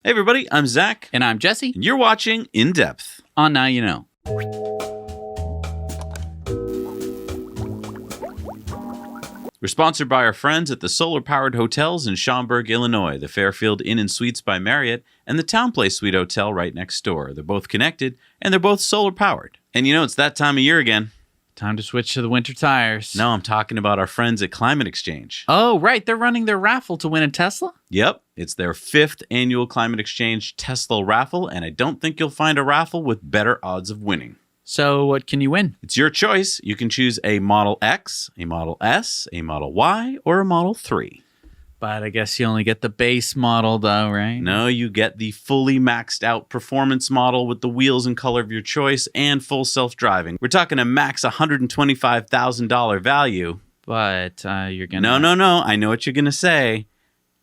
Hey everybody, I'm Zac. And I'm Jesse. And you're watching In Depth. On Now You Know. We're sponsored by our friends at the solar-powered hotels in Schaumburg, Illinois, the Fairfield Inn and Suites by Marriott, and the Town Place Suite Hotel right next door. They're both connected, and they're both solar-powered. And you know, it's that time of year again. Time to switch to the winter tires. No, I'm talking about our friends at Climate Exchange. Oh, right. They're running their raffle to win a Tesla? Yep. It's their 5th annual Climate Exchange Tesla raffle, and I don't think you'll find a raffle with better odds of winning. So what can you win? It's your choice. You can choose a Model X, a Model S, a Model Y, or a Model 3. But I guess you only get the base model, though, right? No, you get the fully maxed out performance model with the wheels and color of your choice and full self-driving. We're talking a max $125,000 value. But you're going to... No. I know what you're going to say.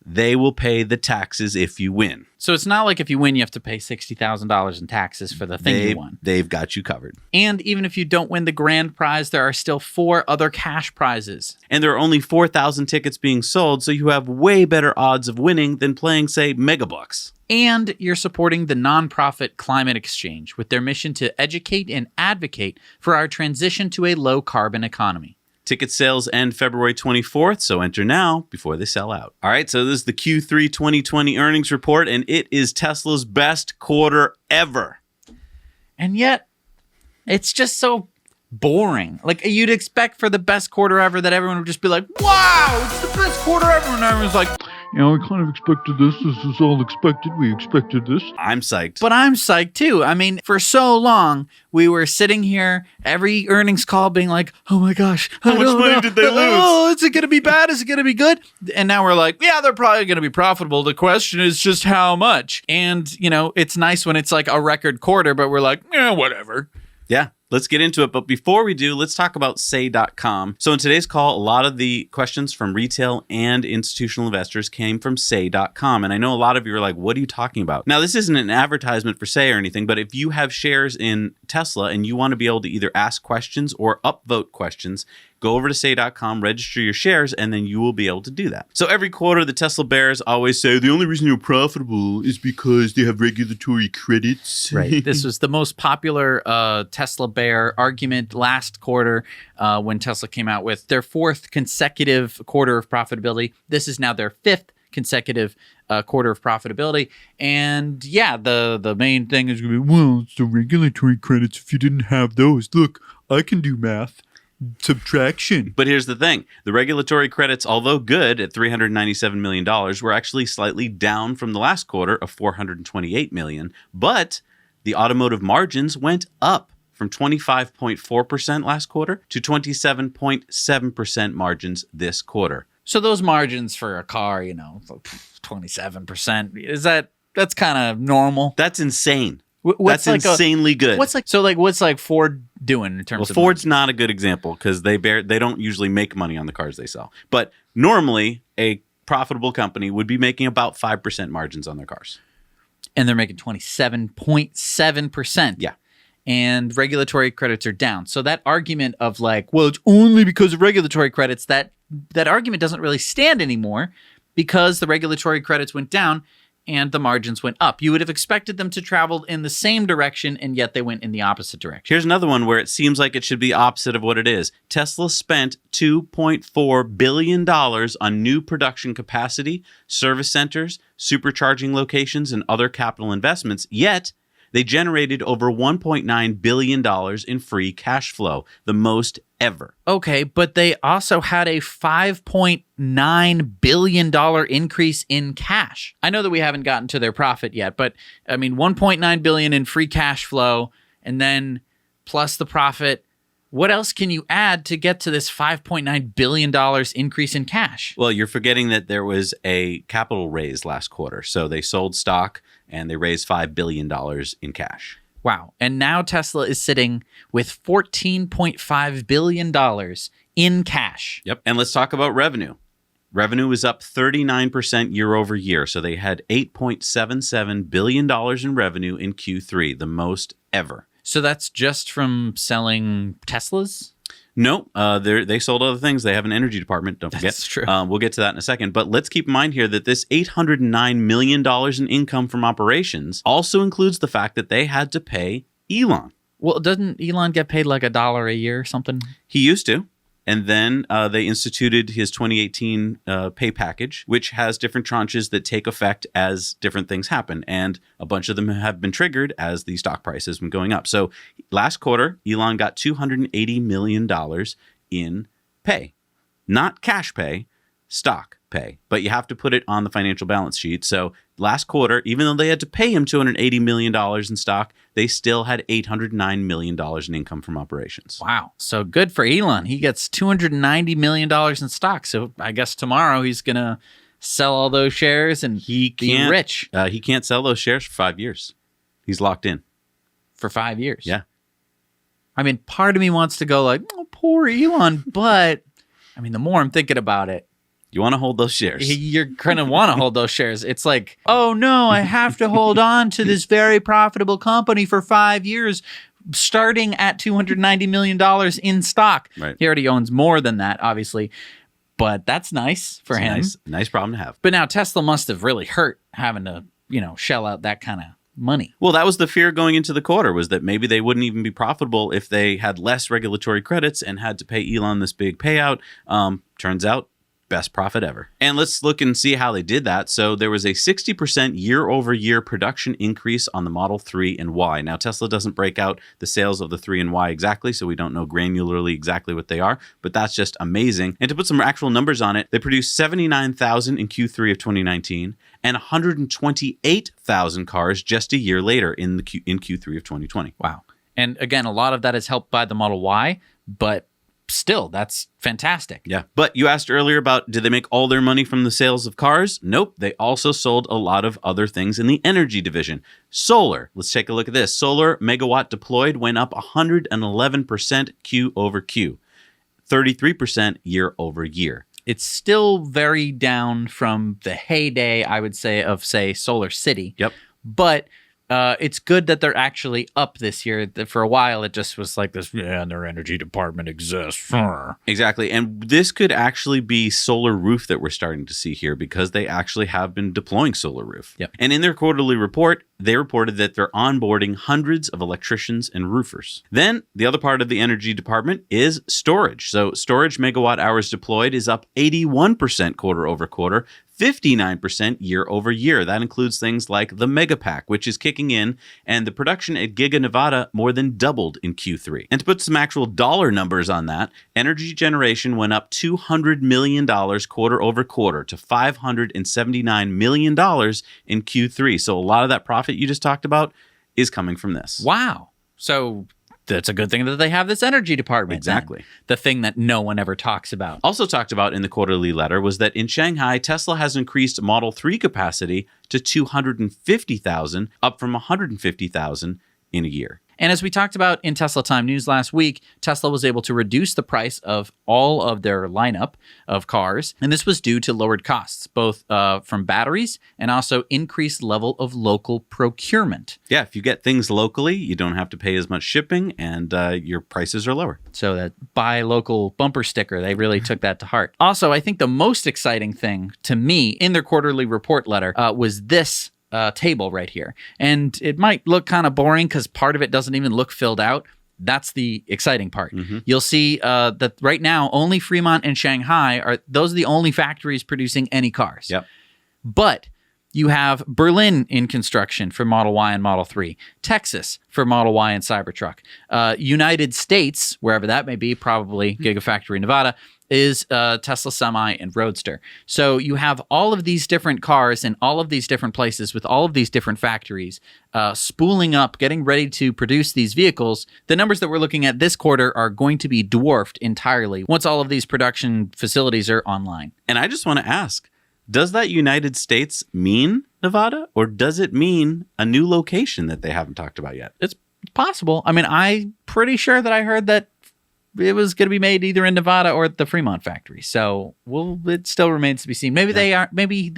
They will pay the taxes if you win. So it's not like if you win, you have to pay $60,000 in taxes for the thing you won. They've got you covered. And even if you don't win the grand prize, there are still 4 other cash prizes. And there are only 4,000 tickets being sold, so you have way better odds of winning than playing, say, Megabucks. And you're supporting the nonprofit Climate Exchange with their mission to educate and advocate for our transition to a low-carbon economy. Ticket sales end February 24th, so enter now before they sell out. All right, so this is the Q3 2020 earnings report, and it is Tesla's best quarter ever. And yet, it's just so boring. Like, you'd expect for the best quarter ever that everyone would just be like, wow, it's the best quarter ever. And everyone's like, yeah, we kind of expected this. This was all expected. We expected this. I'm psyched. But I'm psyched too. I mean, for so long, we were sitting here, every earnings call being like, oh my gosh. How much money did they lose? Oh, is it going to be bad? Is it going to be good? And now we're like, yeah, they're probably going to be profitable. The question is just how much. And, you know, it's nice when it's like a record quarter, but we're like, yeah, whatever. Yeah. Let's get into it. But before we do, let's talk about say.com. So in today's call, a lot of the questions from retail and institutional investors came from say.com. And I know a lot of you are like, what are you talking about? Now, this isn't an advertisement for Say or anything, but if you have shares in Tesla and you want to be able to either ask questions or upvote questions, go over to say.com, register your shares, and then you will be able to do that. So every quarter, the Tesla bears always say, the only reason you're profitable is because they have regulatory credits. Right. This was the most popular Tesla bear argument last quarter when Tesla came out with their 4th consecutive quarter of profitability. This is now their 5th consecutive quarter of profitability. And yeah, the main thing is going to be, well, it's the regulatory credits. If you didn't have those, look, I can do math. Subtraction. But here's the thing. The regulatory credits, although good at $397 million, were actually slightly down from the last quarter of $428 million. But the automotive margins went up from 25.4% last quarter to 27.7% margins this quarter. So those margins for a car, you know, 27%, that's kind of normal? That's insane. What's That's insanely good. What's Ford doing in terms of Ford's not a good example because they don't usually make money on the cars they sell. But normally a profitable company would be making about 5% margins on their cars. And they're making 27.7%. Yeah. And regulatory credits are down. So that argument of like, well, it's only because of regulatory credits, that argument doesn't really stand anymore because the regulatory credits went down and the margins went up. You would have expected them to travel in the same direction, and yet they went in the opposite direction. Here's another one where it seems like it should be opposite of what it is. Tesla spent $2.4 billion on new production capacity, service centers, supercharging locations, and other capital investments, yet they generated over $1.9 billion in free cash flow, the most ever. Okay, but they also had a $5.9 billion increase in cash. I know that we haven't gotten to their profit yet, but I mean, $1.9 billion in free cash flow, and then plus the profit. What else can you add to get to this $5.9 billion increase in cash? Well, you're forgetting that there was a capital raise last quarter. So they sold stock and they raised $5 billion in cash. Wow. And now Tesla is sitting with $14.5 billion in cash. Yep. And let's talk about revenue. Revenue was up 39% year over year. So they had $8.77 billion in revenue in Q3, the most ever. So that's just from selling Teslas? No, they sold other things. They have an energy department. Don't forget. That's true. We'll get to that in a second. But let's keep in mind here that this $809 million in income from operations also includes the fact that they had to pay Elon. Well, doesn't Elon get paid like $1 a year or something? He used to. And then they instituted his 2018 pay package, which has different tranches that take effect as different things happen. And a bunch of them have been triggered as the stock price has been going up. So last quarter, Elon got $280 million in pay. Not cash pay, stock pay. But you have to put it on the financial balance sheet. So last quarter, even though they had to pay him $280 million in stock, they still had $809 million in income from operations. Wow. So good for Elon. He gets $290 million in stock. So I guess tomorrow he's going to sell all those shares and be rich. He can't sell those shares for 5 years. He's locked in. For 5 years. Yeah. I mean, part of me wants to go like, oh, poor Elon. But I mean, the more I'm thinking about it, you want to hold those shares. You're going to want to hold those shares. It's like, oh no, I have to hold on to this very profitable company for 5 years, starting at $290 million in stock. Right. He already owns more than that, obviously. But that's nice for him. Nice problem to have. But now Tesla must have really hurt having to, shell out that kind of money. Well, that was the fear going into the quarter, was that maybe they wouldn't even be profitable if they had less regulatory credits and had to pay Elon this big payout. Turns out, best profit ever. And let's look and see how they did that. So there was a 60% year-over-year production increase on the Model 3 and Y. Now, Tesla doesn't break out the sales of the 3 and Y exactly, so we don't know granularly exactly what they are, but that's just amazing. And to put some actual numbers on it, they produced 79,000 in Q3 of 2019 and 128,000 cars just a year later in Q3 of 2020. Wow. And again, a lot of that is helped by the Model Y, but still, that's fantastic. Yeah. But you asked earlier about, did they make all their money from the sales of cars? Nope. They also sold a lot of other things in the energy division. Solar. Let's take a look at this. Solar megawatt deployed went up 111% Q over Q, 33% year over year. It's still very down from the heyday, I would say, of, say, Solar City. Yep. But it's good that they're actually up this year. For a while, it just was like this, and their energy department exists. Exactly. And this could actually be Solar Roof that we're starting to see here, because they actually have been deploying Solar Roof. Yep. And in their quarterly report, they reported that they're onboarding hundreds of electricians and roofers. Then the other part of the energy department is storage. So storage megawatt hours deployed is up 81% quarter over quarter, 59% year over year. That includes things like the Megapack, which is kicking in, and the production at Giga Nevada more than doubled in Q3. And to put some actual dollar numbers on that, energy generation went up $200 million quarter over quarter to $579 million in Q3. So a lot of that profit you just talked about is coming from this. Wow. So that's a good thing that they have this energy department. Exactly. Then. The thing that no one ever talks about. Also talked about in the quarterly letter was that in Shanghai, Tesla has increased Model 3 capacity to 250,000, up from 150,000 in a year. And as we talked about in Tesla Time News last week, Tesla was able to reduce the price of all of their lineup of cars. And this was due to lowered costs, both from batteries and also increased level of local procurement. Yeah, if you get things locally, you don't have to pay as much shipping, and your prices are lower. So that buy local bumper sticker, they really took that to heart. Also, I think the most exciting thing to me in their quarterly report letter was this table right here. And it might look kind of boring because part of it doesn't even look filled out. That's the exciting part. Mm-hmm. You'll see that right now, only Fremont and Shanghai those are the only factories producing any cars. Yep. But you have Berlin in construction for Model Y and Model 3, Texas for Model Y and Cybertruck, United States, wherever that may be, probably Gigafactory Nevada, is Tesla Semi and Roadster. So you have all of these different cars in all of these different places with all of these different factories spooling up, getting ready to produce these vehicles. The numbers that we're looking at this quarter are going to be dwarfed entirely once all of these production facilities are online. And I just want to ask, does that United States mean Nevada, or does it mean a new location that they haven't talked about yet? It's possible. I mean, I'm pretty sure that I heard that it was going to be made either in Nevada or at the Fremont factory. So it still remains to be seen. Maybe they are. Maybe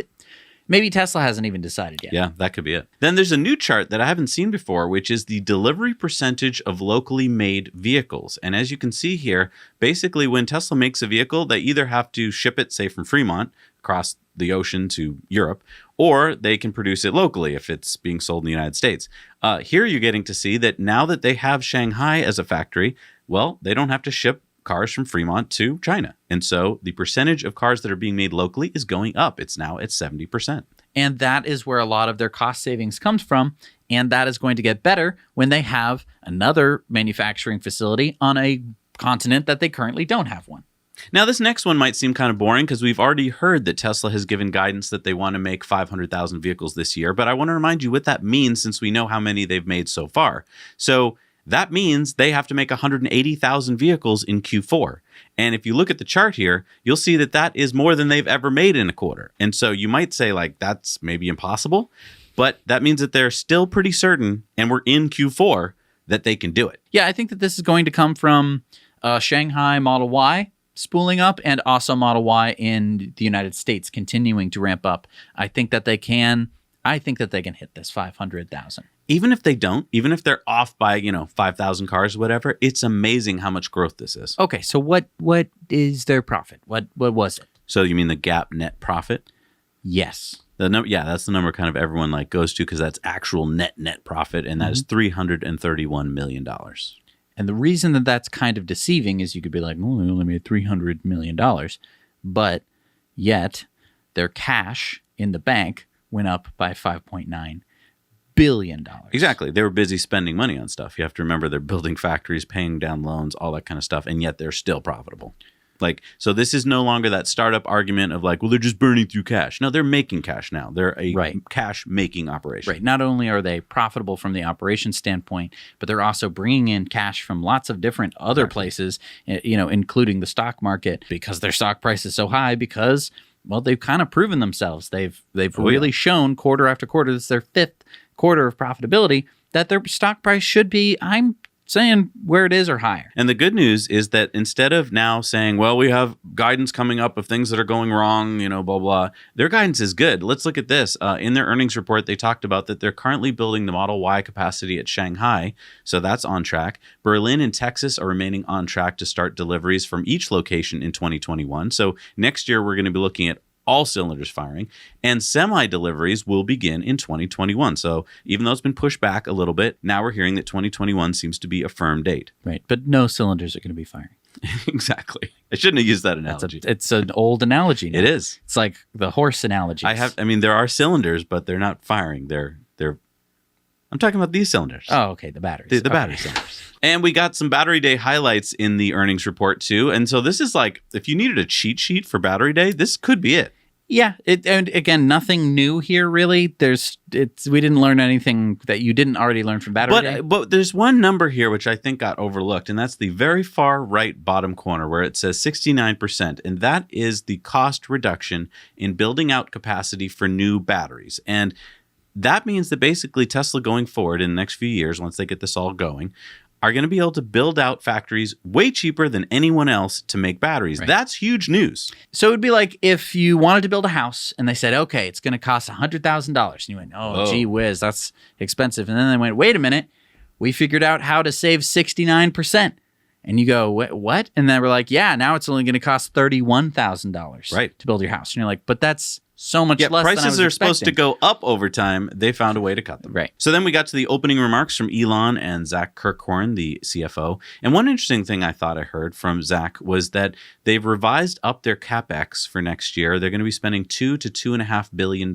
Maybe Tesla hasn't even decided yet. Yeah, that could be it. Then there's a new chart that I haven't seen before, which is the delivery percentage of locally made vehicles. And as you can see here, basically when Tesla makes a vehicle, they either have to ship it, say, from Fremont across the ocean to Europe, or they can produce it locally if it's being sold in the United States. Here you're getting to see that now that they have Shanghai as a factory, well, they don't have to ship cars from Fremont to China. And so the percentage of cars that are being made locally is going up. It's now at 70%. And that is where a lot of their cost savings comes from. And that is going to get better when they have another manufacturing facility on a continent that they currently don't have one. Now, this next one might seem kind of boring because we've already heard that Tesla has given guidance that they want to make 500,000 vehicles this year. But I want to remind you what that means since we know how many they've made so far. So that means they have to make 180,000 vehicles in Q4. And if you look at the chart here, you'll see that that is more than they've ever made in a quarter. And so you might say, like, that's maybe impossible, but that means that they're still pretty certain, and we're in Q4, that they can do it. Yeah, I think that this is going to come from Shanghai Model Y spooling up and also Model Y in the United States continuing to ramp up. I think that they can hit this 500,000. Even if they don't, even if they're off by, 5,000 cars or whatever, it's amazing how much growth this is. Okay, so what is their profit? What was it? So you mean the GAAP net profit? Yes. That's the number kind of everyone goes to because that's actual net profit, and that is $331 million. And the reason that that's kind of deceiving is you could be like, well, they only made $300 million, but yet their cash in the bank went up by $5.9 billion. Exactly. They were busy spending money on stuff. You have to remember they're building factories, paying down loans, all that kind of stuff, and yet they're still profitable. So this is no longer that startup argument of well, they're just burning through cash. No, they're making cash now. They're a cash-making operation. Right. Not only are they profitable from the operation standpoint, but they're also bringing in cash from lots of different other places, including the stock market, because their stock price is so high because, well, they've kind of proven themselves. They've really shown quarter after quarter, this is their fifth quarter of profitability, that their stock price should be, I'm saying, where it is or higher. And the good news is that instead of now saying, well, we have guidance coming up of things that are going wrong, blah, blah, their guidance is good. Let's look at this. In their earnings report, they talked about that they're currently building the Model Y capacity at Shanghai. So that's on track. Berlin and Texas are remaining on track to start deliveries from each location in 2021. So next year, we're going to be looking at all cylinders firing, and Semi deliveries will begin in 2021. So even though it's been pushed back a little bit, now we're hearing that 2021 seems to be a firm date. Right, but no cylinders are going to be firing. Exactly. I shouldn't have used that analogy. It's an old analogy now. It is. It's like the horse analogy. There are cylinders, but they're not firing. I'm talking about these cylinders. Oh, okay, the batteries. The battery cylinders. And we got some Battery Day highlights in the earnings report too. And so this is if you needed a cheat sheet for Battery Day, this could be it. Yeah, and again, nothing new here really. We didn't learn anything that you didn't already learn from Battery Day. But there's one number here which I think got overlooked, and that's the very far right bottom corner where it says 69%, and that is the cost reduction in building out capacity for new batteries. And that means that basically Tesla going forward in the next few years, once they get this all going, are going to be able to build out factories way cheaper than anyone else to make batteries. Right. That's huge news. So it would be like if you wanted to build a house and they said, okay, it's going to cost $100,000. And you went, oh, gee whiz, that's expensive. And then they went, wait a minute, we figured out how to save 69%. And you go, what? And then we're like, yeah, now it's only going to cost $31,000 to build your house. And you're like, but that's so much less than I was prices are expecting. Supposed to go up over time. They found a way to cut them. Right. So then we got to the opening remarks from Elon and Zach Kirkhorn, the CFO. And one interesting thing I thought I heard from Zach was that they've revised up their CapEx for next year. They're going to be spending $2 to $2.5 billion.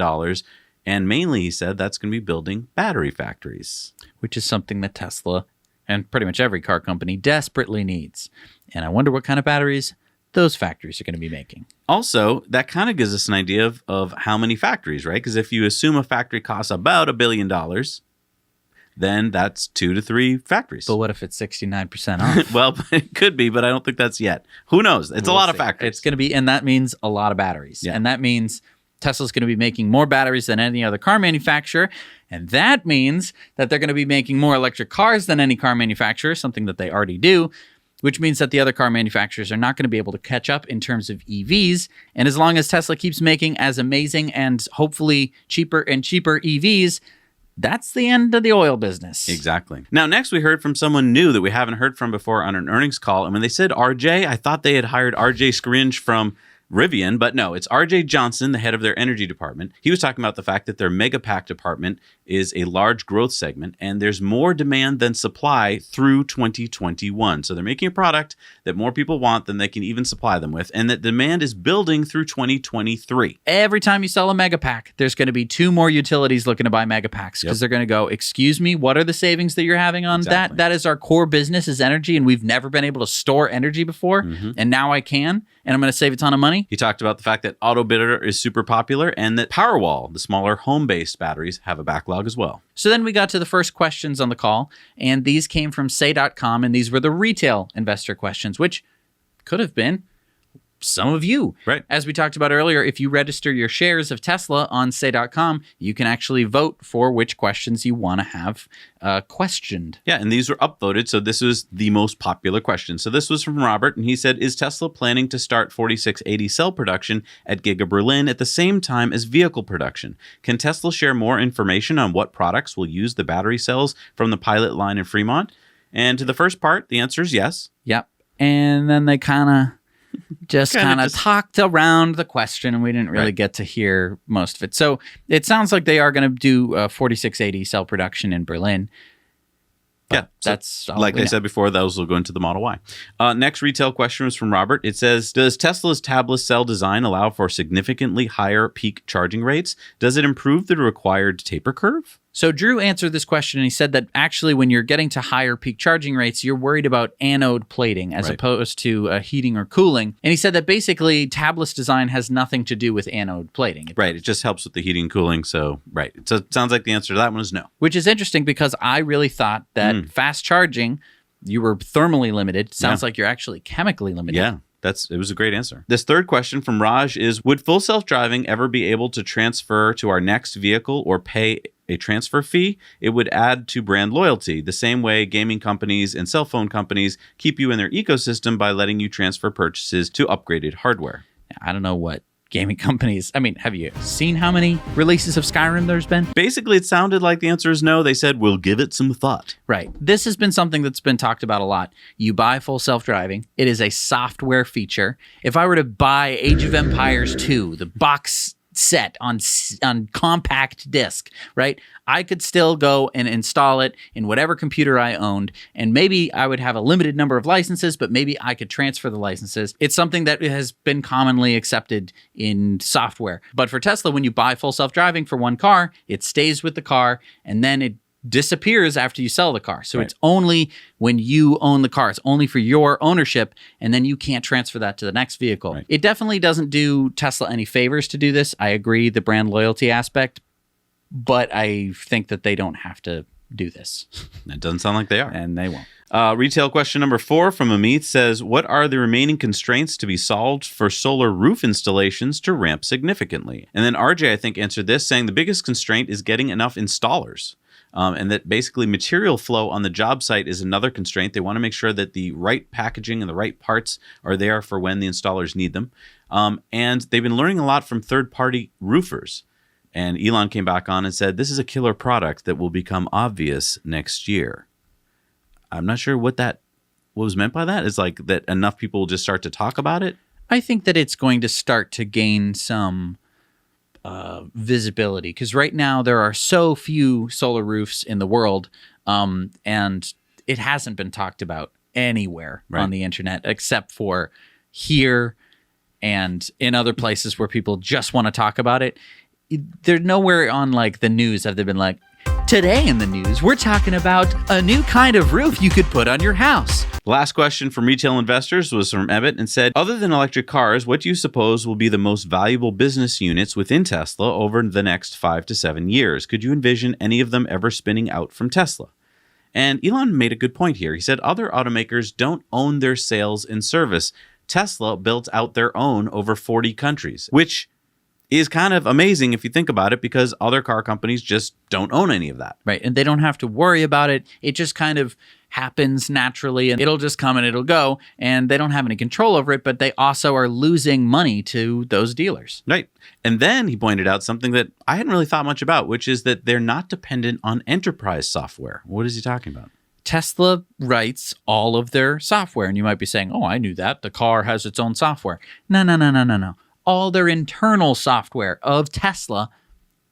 And mainly, he said, that's going to be building battery factories. Which is something that Tesla and pretty much every car company desperately needs. And I wonder what kind of batteries those factories are going to be making. Also, that kind of gives us an idea of how many factories, right? Because if you assume a factory costs about $1 billion, then that's 2 to 3 factories. But what if it's 69% off? Well, it could be, but I don't think that's yet. Who knows? It's a lot of factories. It's going to be, and that means a lot of batteries. Yeah. And that means Tesla's going to be making more batteries than any other car manufacturer. And that means that they're going to be making more electric cars than any car manufacturer, something that they already do. which means that the other car manufacturers are not going to be able to catch up in terms of EVs. And as long as Tesla keeps making as amazing and hopefully cheaper and cheaper EVs, that's the end of the oil business. Exactly. Now, next we heard from someone new that we haven't heard from before on an earnings call. And when they said RJ, I thought they had hired RJ Scringe from Rivian, but no, it's RJ Johnson, the head of their energy department. He was talking about the fact that their mega pack department is a large growth segment and there's more demand than supply through 2021. So they're making a product that more people want than they can even supply them with, and that demand is building through 2023. Every time you sell a mega pack, there's going to be 2 more utilities looking to buy mega packs because they're going to go, excuse me, what are the savings that you're having on that? That is our core business is energy, and we've never been able to store energy before, and now I can, and I'm going to save a ton of money. He talked about the fact that AutoBidder is super popular and that Powerwall, the smaller home-based batteries, have a backlog as well. So then we got to the first questions on the call, and these came from say.com, and these were the retail investor questions, which could have been some of you. Right. As we talked about earlier, if you register your shares of Tesla on say.com, you can actually vote for which questions you want to have questioned. Yeah, and these were upvoted, so this was the most popular question. So this was from Robert, and he said, is Tesla planning to start 4680 cell production at Giga Berlin at the same time as vehicle production? Can Tesla share more information on what products will use the battery cells from the pilot line in Fremont? And to the first part, the answer is yes. Yep. And then they kind of just talked around the question, and we didn't really get to hear most of it. So it sounds like they are going to do 4680 cell production in Berlin. Yeah, that's all like I said before, those will go into the Model Y. Next retail question was from Robert. It says, does Tesla's tabless cell design allow for significantly higher peak charging rates? Does it improve the required taper curve? So Drew answered this question, and he said that actually when you're getting to higher peak charging rates, you're worried about anode plating as opposed to heating or cooling. And he said that basically tabless design has nothing to do with anode plating. Right. It just helps with the heating and cooling. So, right. So it sounds like the answer to that one is no. Which is interesting because I really thought that fast charging, you were thermally limited. Sounds like you're actually chemically limited. Yeah. It was a great answer. This third question from Raj is, would full self-driving ever be able to transfer to our next vehicle or pay a transfer fee? It would add to brand loyalty, the same way gaming companies and cell phone companies keep you in their ecosystem by letting you transfer purchases to upgraded hardware. I don't know what gaming companies, I mean, have you seen how many releases of Skyrim there's been? Basically, it sounded like the answer is no. They said, we'll give it some thought. Right. This has been something that's been talked about a lot. You buy full self-driving. It is a software feature. If I were to buy Age of Empires 2, the box set on compact disc, right? I could still go and install it in whatever computer I owned, and maybe I would have a limited number of licenses, but maybe I could transfer the licenses. It's something that has been commonly accepted in software. But for Tesla, when you buy full self-driving for one car, it stays with the car, and then it disappears after you sell the car. So it's only when you own the car. It's only for your ownership, and then you can't transfer that to the next vehicle. It definitely doesn't do Tesla any favors to do this. I agree, the brand loyalty aspect, but I think that they don't have to do this. It doesn't sound like they are. And they won't. Retail question number 4 from Amit says, what are the remaining constraints to be solved for solar roof installations to ramp significantly? And then RJ, I think, answered this saying the biggest constraint is getting enough installers. And that basically material flow on the job site is another constraint. They want to make sure that the right packaging and the right parts are there for when the installers need them. And they've been learning a lot from third-party roofers. And Elon came back on and said, this is a killer product that will become obvious next year. I'm not sure what was meant by that. Is like that enough people will just start to talk about it? I think that it's going to start to gain some visibility, because right now there are so few solar roofs in the world, and it hasn't been talked about anywhere on the internet except for here and in other places where people just want to talk about it. They're nowhere on like the news have they been like, today in the news, we're talking about a new kind of roof you could put on your house. Last question from retail investors was from Ebbett and said, other than electric cars, what do you suppose will be the most valuable business units within Tesla over the next 5 to 7 years? Could you envision any of them ever spinning out from Tesla? And Elon made a good point here. He said other automakers don't own their sales and service. Tesla built out their own over 40 countries, which is kind of amazing if you think about it, because other car companies just don't own any of that. Right. And they don't have to worry about it. It just kind of happens naturally and it'll just come and it'll go, and they don't have any control over it, but they also are losing money to those dealers. Right. And then he pointed out something that I hadn't really thought much about, which is that they're not dependent on enterprise software. What is he talking about? Tesla writes all of their software. And you might be saying, oh, I knew that. The car has its own software. No. All their internal software of Tesla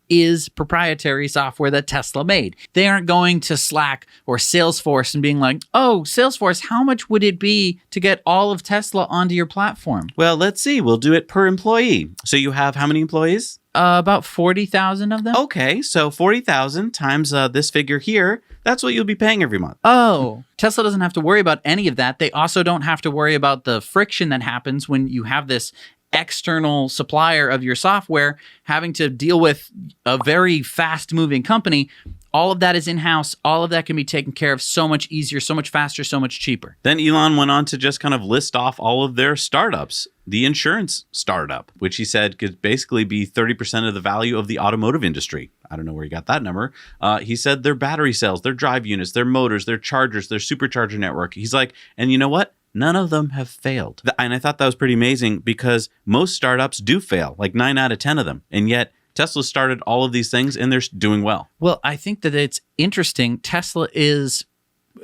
is proprietary software that Tesla made. They aren't going to Slack or Salesforce and being like, oh, Salesforce, how much would it be to get all of Tesla onto your platform? Well, let's see. We'll do it per employee. So you have how many employees? About 40,000 of them. Okay, so 40,000 times this figure here, that's what you'll be paying every month. Oh, Tesla doesn't have to worry about any of that. They also don't have to worry about the friction that happens when you have this external supplier of your software having to deal with a very fast-moving company. All of that is in-house. All of that can be taken care of so much easier, so much faster, so much cheaper. Then Elon went on to just kind of list off all of their startups. The insurance startup, which he said could basically be 30% of the value of the automotive industry. I don't know where he got that number. He said their battery cells, their drive units, their motors, their chargers, their supercharger network. He's like, and you know what? None of them have failed. And I thought that was pretty amazing because most startups do fail, like 9 out of 10 of them. And yet Tesla started all of these things and they're doing well. Well, I think that it's interesting. Tesla is,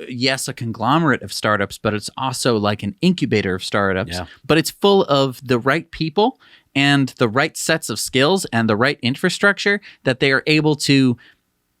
yes, a conglomerate of startups, but it's also like an incubator of startups. Yeah. But it's full of the right people and the right sets of skills and the right infrastructure that they are able to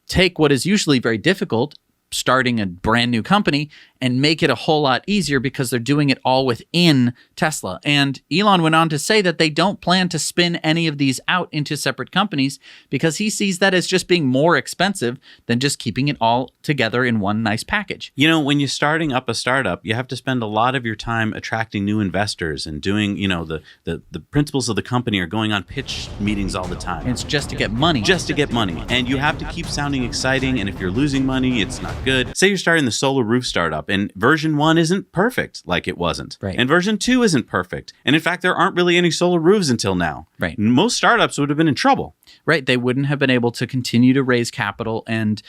take what is usually very difficult, starting a brand new company, and make it a whole lot easier because they're doing it all within Tesla. And Elon went on to say that they don't plan to spin any of these out into separate companies because he sees that as just being more expensive than just keeping it all together in one nice package. You know, when you're starting up a startup, you have to spend a lot of your time attracting new investors and doing, you know, the principles of the company are going on pitch meetings all the time. And it's just to get money. Just to get money. And you have to keep sounding exciting. And if you're losing money, it's not good. Say you're starting the solar roof startup and version 1 isn't perfect like it wasn't. Right. And version 2 isn't perfect. And in fact, there aren't really any solar roofs until now. Right. Most startups would have been in trouble. Right. They wouldn't have been able to continue to raise capital and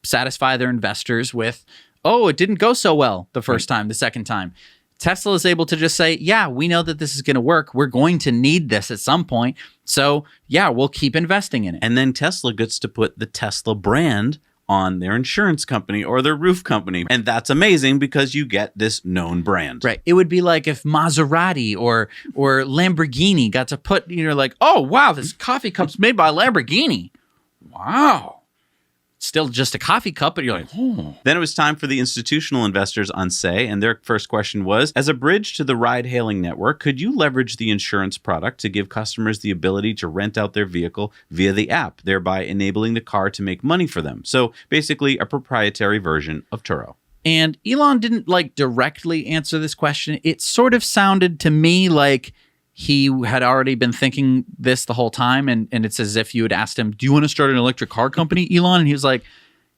satisfy their investors with, oh, it didn't go so well the first time, the second time. Tesla is able to just say, yeah, we know that this is going to work. We're going to need this at some point. So, yeah, we'll keep investing in it. And then Tesla gets to put the Tesla brand on their insurance company or their roof company. And that's amazing because you get this known brand. Right. It would be like if Maserati or Lamborghini got to put, you know, like, oh, wow, this coffee cup's made by Lamborghini. Wow. Still just a coffee cup, but you're like, oh. Then it was time for the institutional investors on Say, and their first question was, as a bridge to the ride-hailing network, could you leverage the insurance product to give customers the ability to rent out their vehicle via the app, thereby enabling the car to make money for them? So basically a proprietary version of Turo. And Elon didn't like directly answer this question. It sort of sounded to me like he had already been thinking this the whole time. And it's as if you had asked him, do you want to start an electric car company, Elon? And he was like,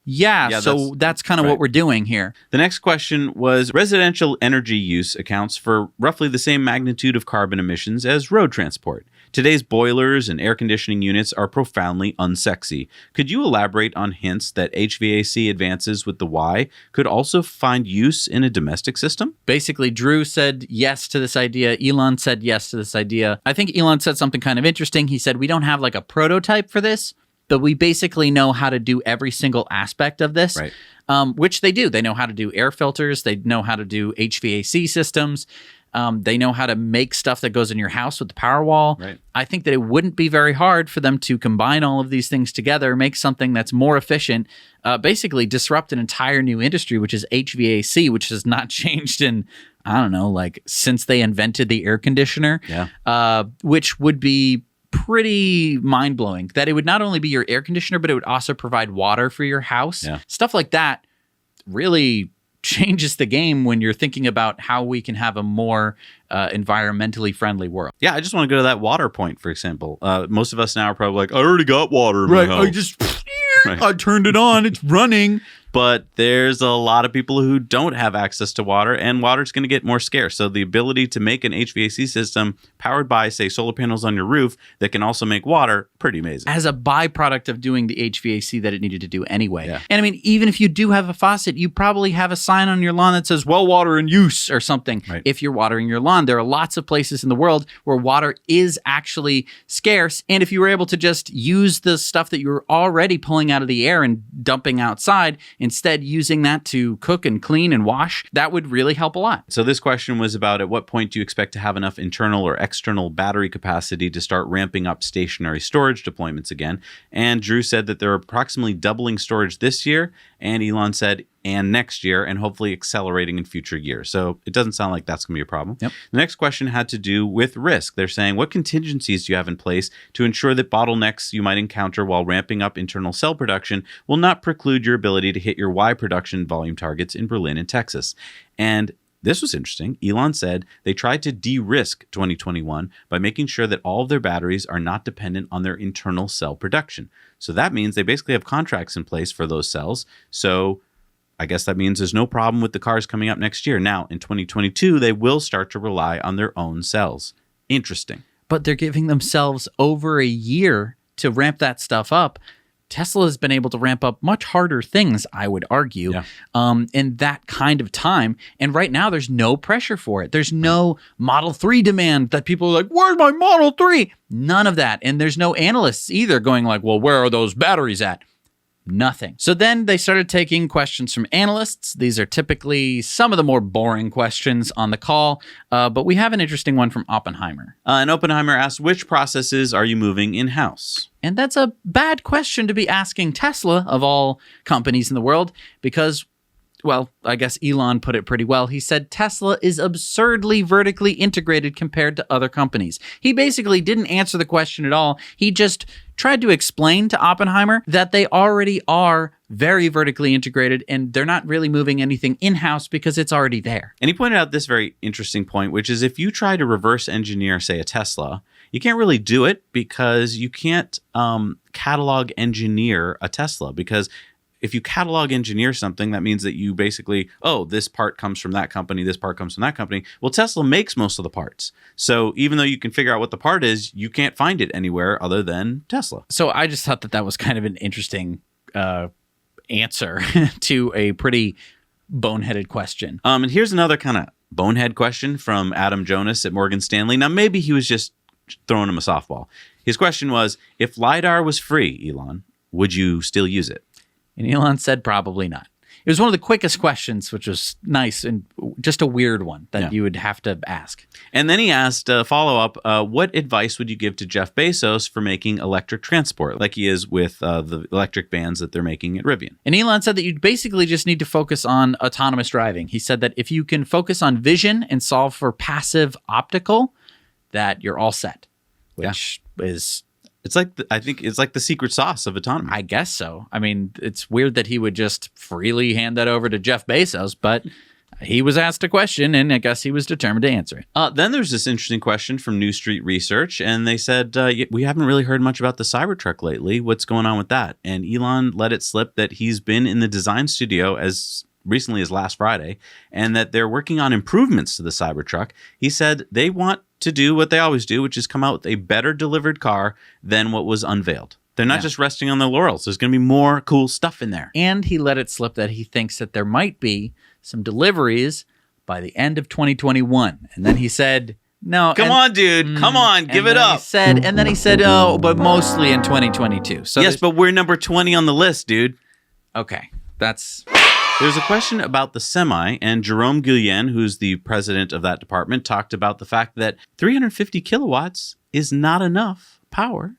yeah, so that's kind of right. what we're doing here. The next question was, residential energy use accounts for roughly the same magnitude of carbon emissions as road transport. Today's boilers and air conditioning units are profoundly unsexy. Could you elaborate on hints that HVAC advances with the Y could also find use in a domestic system? Basically, Drew said yes to this idea. Elon said yes to this idea. I think Elon said something kind of interesting. He said, we don't have like a prototype for this, but we basically know how to do every single aspect of this, right. Which they do. They know how to do air filters. They know how to do HVAC systems. They know how to make stuff that goes in your house with the Powerwall. Right. I think that it wouldn't be very hard for them to combine all of these things together, make something that's more efficient, basically disrupt an entire new industry, which is HVAC, which has not changed in, I don't know, like since they invented the air conditioner, which would be pretty mind-blowing. That it would not only be your air conditioner, but it would also provide water for your house. Yeah. Stuff like that really changes the game when you're thinking about how we can have a more environmentally friendly world. Yeah, I just want to go to that water point, for example. Most of us now are probably like, I already got water in my house. I turned it on. It's running. But there's a lot of people who don't have access to water, and water's going to get more scarce. So the ability to make an HVAC system powered by, say, solar panels on your roof that can also make water, pretty amazing. As a byproduct of doing the HVAC that it needed to do anyway. Yeah. And I mean, even if you do have a faucet, you probably have a sign on your lawn that says, well water in use or something. Right. If you're watering your lawn, there are lots of places in the world where water is actually scarce. And if you were able to just use the stuff that you were already pulling out of the air and dumping outside, instead using that to cook and clean and wash, that would really help a lot. So this question was about at what point do you expect to have enough internal or external battery capacity to start ramping up stationary storage deployments again? And Drew said that they're approximately doubling storage this year, and Elon said and next year, and hopefully accelerating in future years. So it doesn't sound like that's going to be a problem. Yep. The next question had to do with risk. They're saying, what contingencies do you have in place to ensure that bottlenecks you might encounter while ramping up internal cell production will not preclude your ability to hit your Y production volume targets in Berlin and Texas? And this was interesting. Elon said they tried to de-risk 2021 by making sure that all of their batteries are not dependent on their internal cell production. So that means they basically have contracts in place for those cells. So I guess that means there's no problem with the cars coming up next year. Now, in 2022, they will start to rely on their own cells. Interesting. But they're giving themselves over a year to ramp that stuff up. Tesla has been able to ramp up much harder things, I would argue, in that kind of time. And right now, there's no pressure for it. There's no Model 3 demand that people are like, where's my Model 3? None of that. And there's no analysts either going like, well, where are those batteries at? Nothing. So then they started taking questions from analysts. These are typically some of the more boring questions on the call, but we have an interesting one from Oppenheimer. And Oppenheimer asked, which processes are you moving in-house? And that's a bad question to be asking Tesla, of all companies in the world, because, well, I guess Elon put it pretty well. He said Tesla is absurdly vertically integrated compared to other companies. He basically didn't answer the question at all. He just tried to explain to Oppenheimer that they already are very vertically integrated and they're not really moving anything in-house because it's already there. And he pointed out this very interesting point, which is if you try to reverse engineer, say, a Tesla, you can't really do it because you can't catalog engineer a Tesla, because if you catalog engineer something, that means that you basically, oh, this part comes from that company, this part comes from that company. Well, Tesla makes most of the parts. So even though you can figure out what the part is, you can't find it anywhere other than Tesla. So I just thought that that was kind of an interesting answer to a pretty boneheaded question. And here's another kind of bonehead question from Adam Jonas at Morgan Stanley. Now, maybe he was just throwing him a softball. His question was, if LiDAR was free, Elon, would you still use it? And Elon said probably not. It was one of the quickest questions, which was nice and just a weird one that you would have to ask. And then he asked follow-up, what advice would you give to Jeff Bezos for making electric transport, like he is with the electric vans that they're making at Rivian? And Elon said that you basically just need to focus on autonomous driving. He said that if you can focus on vision and solve for passive optical, that you're all set, which is... It's like I think it's like the secret sauce of autonomy. I guess so. I mean, it's weird that he would just freely hand that over to Jeff Bezos, but he was asked a question, and I guess he was determined to answer it. Then there's this interesting question from New Street Research, and they said, we haven't really heard much about the Cybertruck lately. What's going on with that? And Elon let it slip that he's been in the design studio as recently as last Friday, and that they're working on improvements to the Cybertruck. He said they want to do what they always do, which is come out with a better delivered car than what was unveiled. They're not just resting on their laurels. There's going to be more cool stuff in there. And he let it slip that he thinks that there might be some deliveries by the end of 2021. And then he said, no. Come on, dude. Come on. Give it up. And then he said, oh, but mostly in 2022. So yes, but we're number 20 on the list, dude. Okay. That's... There's a question about the Semi, and Jerome Guillen, who's the president of that department, talked about the fact that 350 kilowatts is not enough power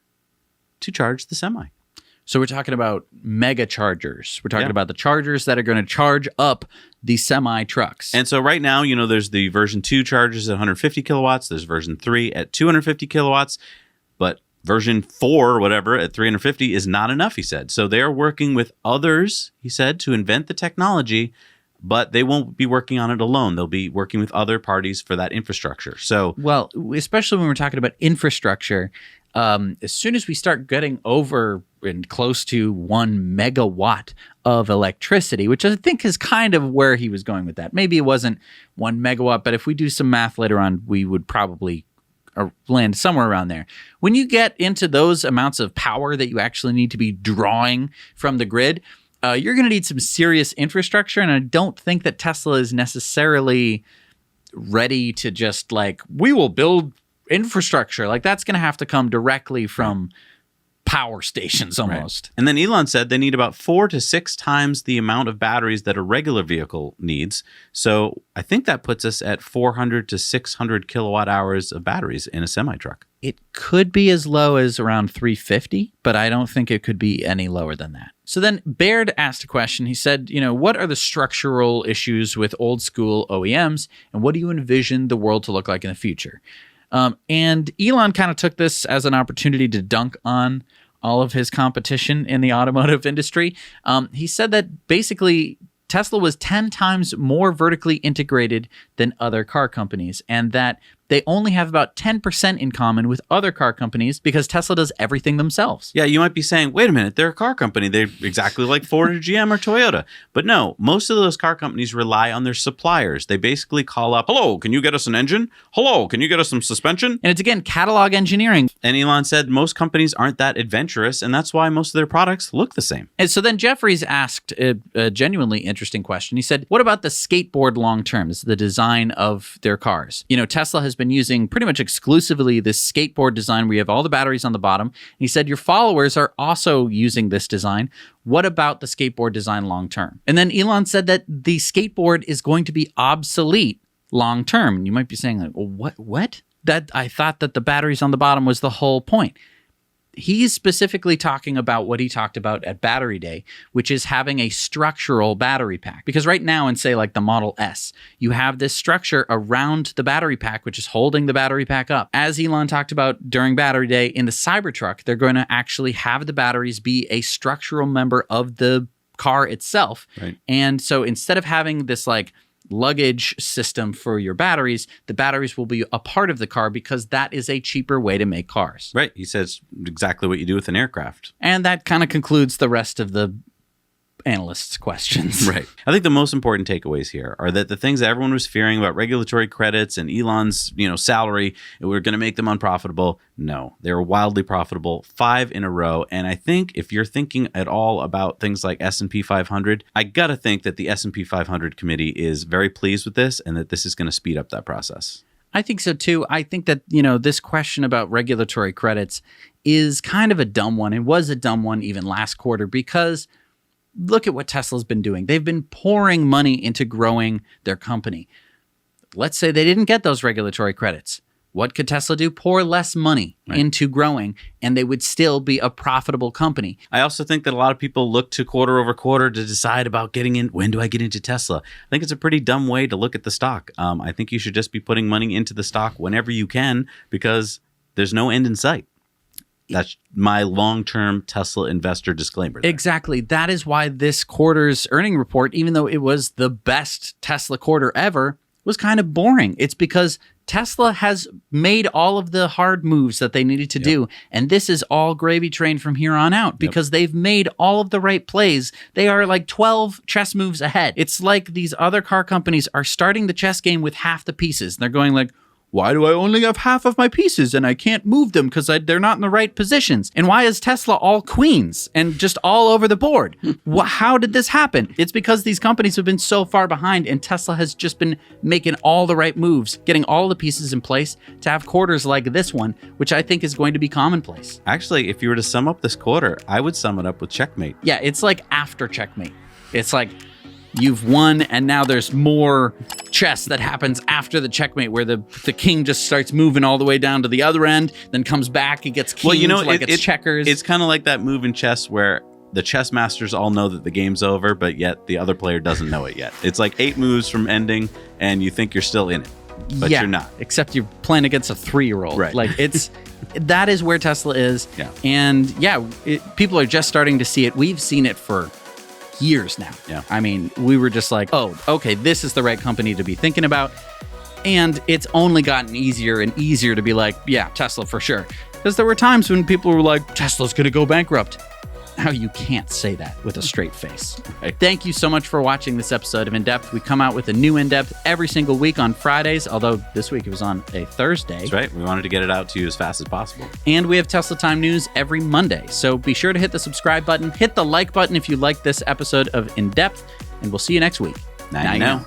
to charge the Semi. So we're talking about mega chargers. We're talking about the chargers that are going to charge up the Semi trucks. And so right now, there's the version 2 chargers at 150 kilowatts. There's version 3 at 250 kilowatts. But version 4 or whatever at 350 is not enough, he said. So they're working with others, he said, to invent the technology, but they won't be working on it alone. They'll be working with other parties for that infrastructure. So, well, especially when we're talking about infrastructure, as soon as we start getting over close to 1 megawatt of electricity, which I think is kind of where he was going with that. Maybe it wasn't 1 megawatt, but if we do some math later on, we would probably land somewhere around there. When you get into those amounts of power that you actually need to be drawing from the grid, you're going to need some serious infrastructure. And I don't think that Tesla is necessarily ready to just like, we will build infrastructure. Like that's going to have to come directly from power stations almost. Right. And then Elon said they need about 4 to 6 times the amount of batteries that a regular vehicle needs. So I think that puts us at 400 to 600 kilowatt hours of batteries in a semi-truck. It could be as low as around 350, but I don't think it could be any lower than that. So then Baird asked a question. He said, what are the structural issues with old school OEMs, and what do you envision the world to look like in the future? And Elon kind of took this as an opportunity to dunk on all of his competition in the automotive industry. He said that basically Tesla was 10 times more vertically integrated than other car companies, and that they only have about 10% in common with other car companies because Tesla does everything themselves. Yeah, you might be saying, wait a minute, they're a car company. They're exactly like Ford or GM or Toyota. But no, most of those car companies rely on their suppliers. They basically call up, hello, can you get us an engine? Hello, can you get us some suspension? And it's, again, catalog engineering. And Elon said most companies aren't that adventurous, and that's why most of their products look the same. And so then Jeffries asked a genuinely interesting question. He said, what about the skateboard long term? This is the design of their cars. Tesla has been using pretty much exclusively this skateboard design where you have all the batteries on the bottom. And he said, your followers are also using this design. What about the skateboard design long term? And then Elon said that the skateboard is going to be obsolete long term. And you might be saying, like, well, what? That I thought that the batteries on the bottom was the whole point. He's specifically talking about what he talked about at Battery Day, which is having a structural battery pack. Because right now in, say, like the Model S, you have this structure around the battery pack, which is holding the battery pack up. As Elon talked about during Battery Day, in the Cybertruck, they're going to actually have the batteries be a structural member of the car itself. Right. And so instead of having this like luggage system for your batteries, the batteries will be a part of the car because that is a cheaper way to make cars. Right. He says exactly what you do with an aircraft. And that kind of concludes the rest of the analysts' questions. Right. I think the most important takeaways here are that the things that everyone was fearing about regulatory credits and Elon's, salary, we're going to make them unprofitable. No, they were wildly profitable 5 in a row. And I think if you're thinking at all about things like S&P 500, I got to think that the S&P 500 committee is very pleased with this and that this is going to speed up that process. I think so too. I think that, this question about regulatory credits is kind of a dumb one. It was a dumb one even last quarter because look at what Tesla's been doing. They've been pouring money into growing their company. Let's say they didn't get those regulatory credits. What could Tesla do? Pour less money into growing, and they would still be a profitable company. I also think that a lot of people look to quarter over quarter to decide about getting in. When do I get into Tesla? I think it's a pretty dumb way to look at the stock. I think you should just be putting money into the stock whenever you can because there's no end in sight. That's my long-term Tesla investor disclaimer there. Exactly. That is why this quarter's earning report, even though it was the best Tesla quarter ever, was kind of boring. It's because Tesla has made all of the hard moves that they needed to do. And this is all gravy train from here on out because they've made all of the right plays. They are like 12 chess moves ahead. It's like these other car companies are starting the chess game with half the pieces. And they're going like, why do I only have half of my pieces and I can't move them because they're not in the right positions? And why is Tesla all queens and just all over the board? How did this happen? It's because these companies have been so far behind and Tesla has just been making all the right moves, getting all the pieces in place to have quarters like this one, which I think is going to be commonplace. Actually, if you were to sum up this quarter, I would sum it up with checkmate. Yeah, it's like after checkmate. It's like you've won, and now there's more chess that happens after the checkmate, where the king just starts moving all the way down to the other end, then comes back, he gets kings, it's checkers. It's kind of like that move in chess where the chess masters all know that the game's over, but yet the other player doesn't know it yet. It's like 8 moves from ending, and you think you're still in it, but you're not. Except you're playing against a 3-year-old. Right. Like that is where Tesla is. Yeah. And people are just starting to see it. We've seen it for years now. Yeah. I mean, we were just like, oh, okay, this is the right company to be thinking about. And it's only gotten easier and easier to be like, yeah, Tesla for sure. Because there were times when people were like, Tesla's going to go bankrupt. how you can't say that with a straight face. Right. Thank you so much for watching this episode of In Depth. We come out with a new In Depth every single week on Fridays, although this week it was on a Thursday. That's right. We wanted to get it out to you as fast as possible. And we have Tesla Time News every Monday. So be sure to hit the subscribe button, hit the like button if you like this episode of In Depth, and we'll see you next week. Now you know.